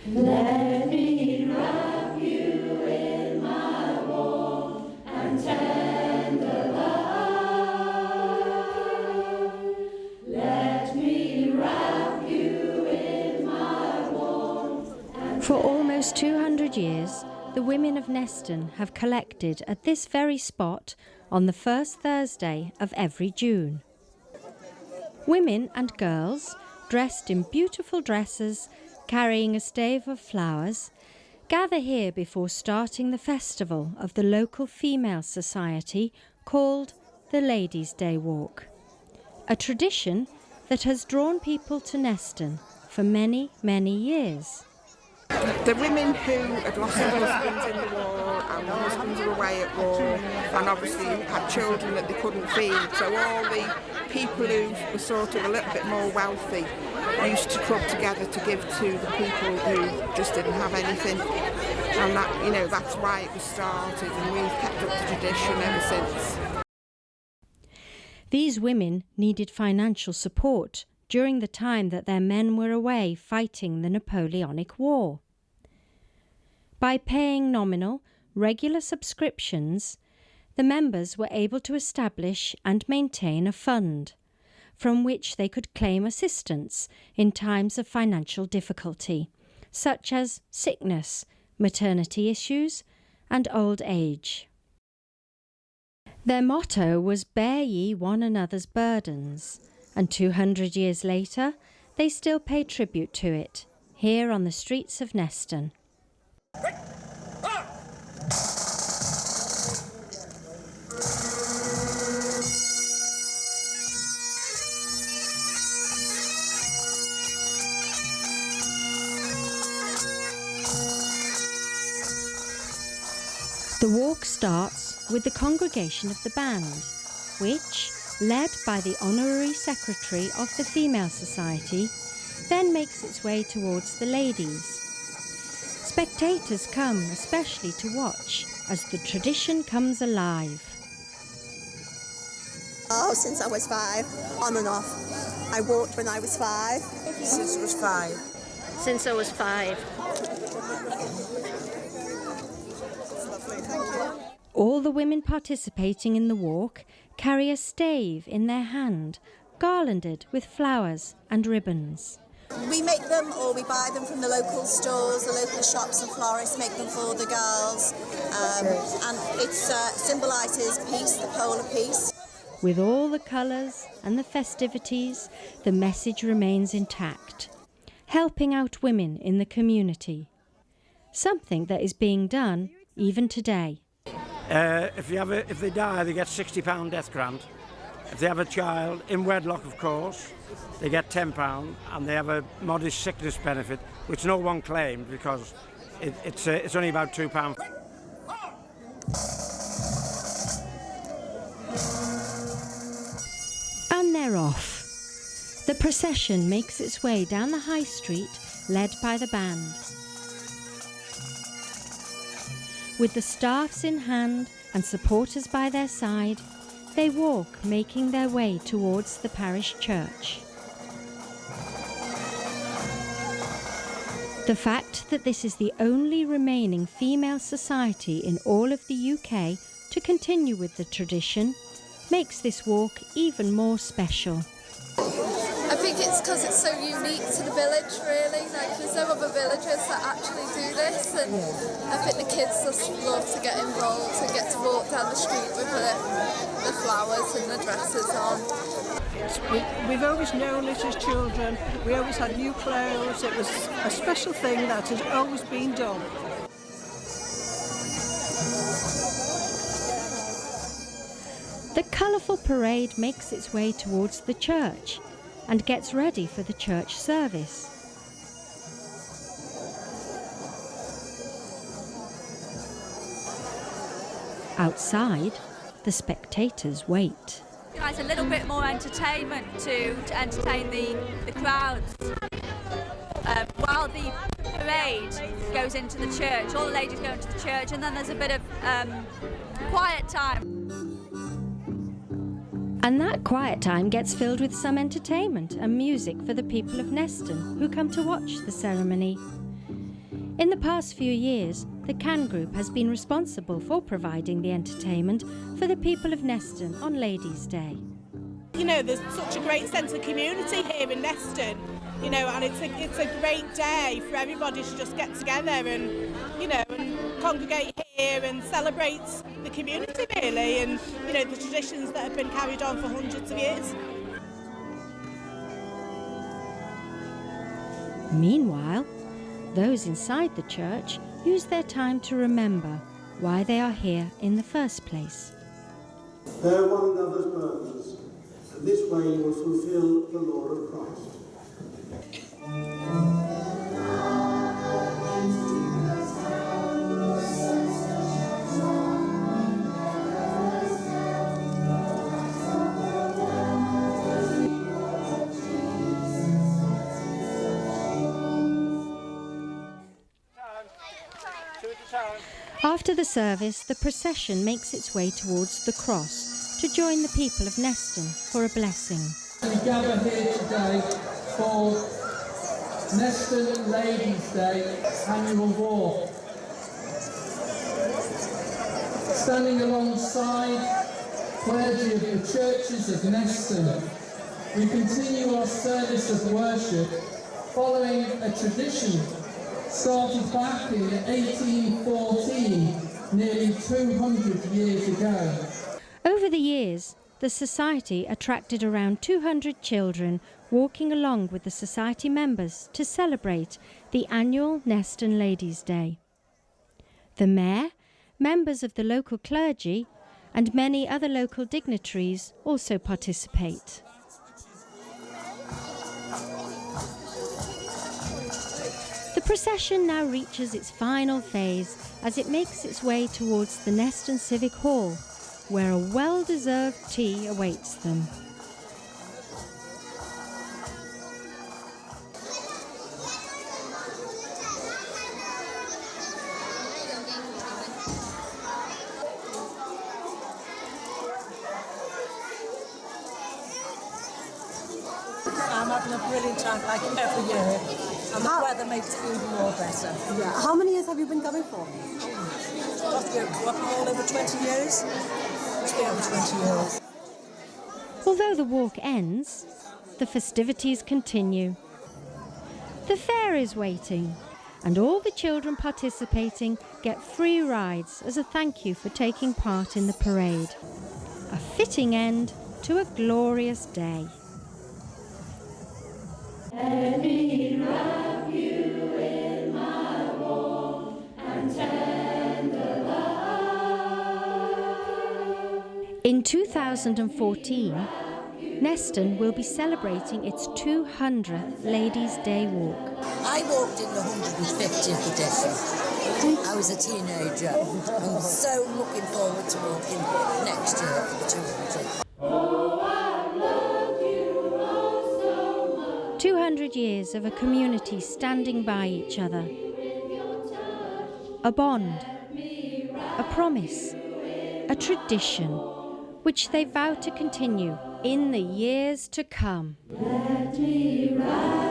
Let me wrap you in my warm and tender love. Let me wrap you in my warm and For almost 200 years, the women of Neston have collected at this very spot on the first Thursday of every June. Women and girls, dressed in beautiful dresses, carrying a stave of flowers, gather here before starting the festival of the local female society called the Ladies' Day Walk, a tradition that has drawn people to Neston for many, many years. The women who had lost their husbands in the war and their husbands were away at war and obviously had children that they couldn't feed, so all the people who were sort of a little bit more wealthy used to club together to give to the people who just didn't have anything, and that, you know, that's why it was started, and we've kept up the tradition ever since. These women needed financial support during the time that their men were away fighting the Napoleonic War. By paying nominal, regular subscriptions, the members were able to establish and maintain a fund from which they could claim assistance in times of financial difficulty, such as sickness, maternity issues, and old age. Their motto was "Bear ye one another's burdens," and 200 years later, they still pay tribute to it, here on the streets of Neston. The walk starts with the congregation of the band, which, led by the Honorary Secretary of the Female Society, then makes its way towards the ladies. Spectators come especially to watch as the tradition comes alive. Oh, since I was 5, on and off. I walked when I was 5. Since I was 5. Since I was 5. All the women participating in the walk carry a stave in their hand, garlanded with flowers and ribbons. We make them or we buy them from the local stores, the local shops and florists make them for the girls. And it symbolises peace, the polar peace. With all the colours and the festivities, the message remains intact, helping out women in the community. Something that is being done even today. If they die, they get £60 death grant. If they have a child in wedlock, of course, they get £10, and they have a modest sickness benefit, which no one claimed because it's only about £2. And they're off. The procession makes its way down the high street, led by the band. With the staffs in hand and supporters by their side, they walk, making their way towards the parish church. The fact that this is the only remaining female society in all of the UK to continue with the tradition makes this walk even more special. I think it's because it's so unique to the village, really. Like, there's no other villages that actually do this, and I think the kids just love to get involved and get to walk down the street with the flowers and the dresses on. We've always known it as children. We always had new clothes. It was a special thing that has always been done. The colourful parade makes its way towards the church and gets ready for the church service. Outside, the spectators wait. It's a little bit more entertainment to entertain the crowds. While the parade goes into the church, all the ladies go into the church, and then there's a bit of quiet time. And that quiet time gets filled with some entertainment and music for the people of Neston who come to watch the ceremony. In the past few years, the CAN Group has been responsible for providing the entertainment for the people of Neston on Ladies' Day. You know, there's such a great sense of community here in Neston, you know, and it's a great day for everybody to just get together and, you know, and congregate here and celebrate the community really, and, you know, the traditions that have been carried on for hundreds of years. Meanwhile, those inside the church use their time to remember why they are here in the first place. Bear one another's burdens, and this way you will fulfill the law of Christ. After the service, the procession makes its way towards the cross to join the people of Neston for a blessing. We gather here today for Neston Ladies' Day annual walk. Standing alongside clergy of the churches of Neston, we continue our service of worship following a tradition started back in 1814, nearly 200 years ago. Over the years, the Society attracted around 200 children walking along with the Society members to celebrate the annual Neston Ladies' Day. The Mayor, members of the local clergy, and many other local dignitaries also participate. The procession now reaches its final phase as it makes its way towards the Neston Civic Hall, where a well-deserved tea awaits them. I'm having a brilliant time like every year, and the weather makes it even more better. Yeah. How many years have you been coming for? Must be all over 20 years. Must be over 20 years. Although the walk ends, the festivities continue. The fair is waiting, and all the children participating get free rides as a thank you for taking part in the parade. A fitting end to a glorious day. Let me wrap you in my warm and tender love. In 2014, Neston will be celebrating its 200th Ladies' Day walk. I walked in the 150th edition. I was a teenager. I'm so looking forward to walking next year for the 200th. 200 years of a community standing by each other. A bond, a promise, a tradition, which they vow to continue in the years to come. Let me write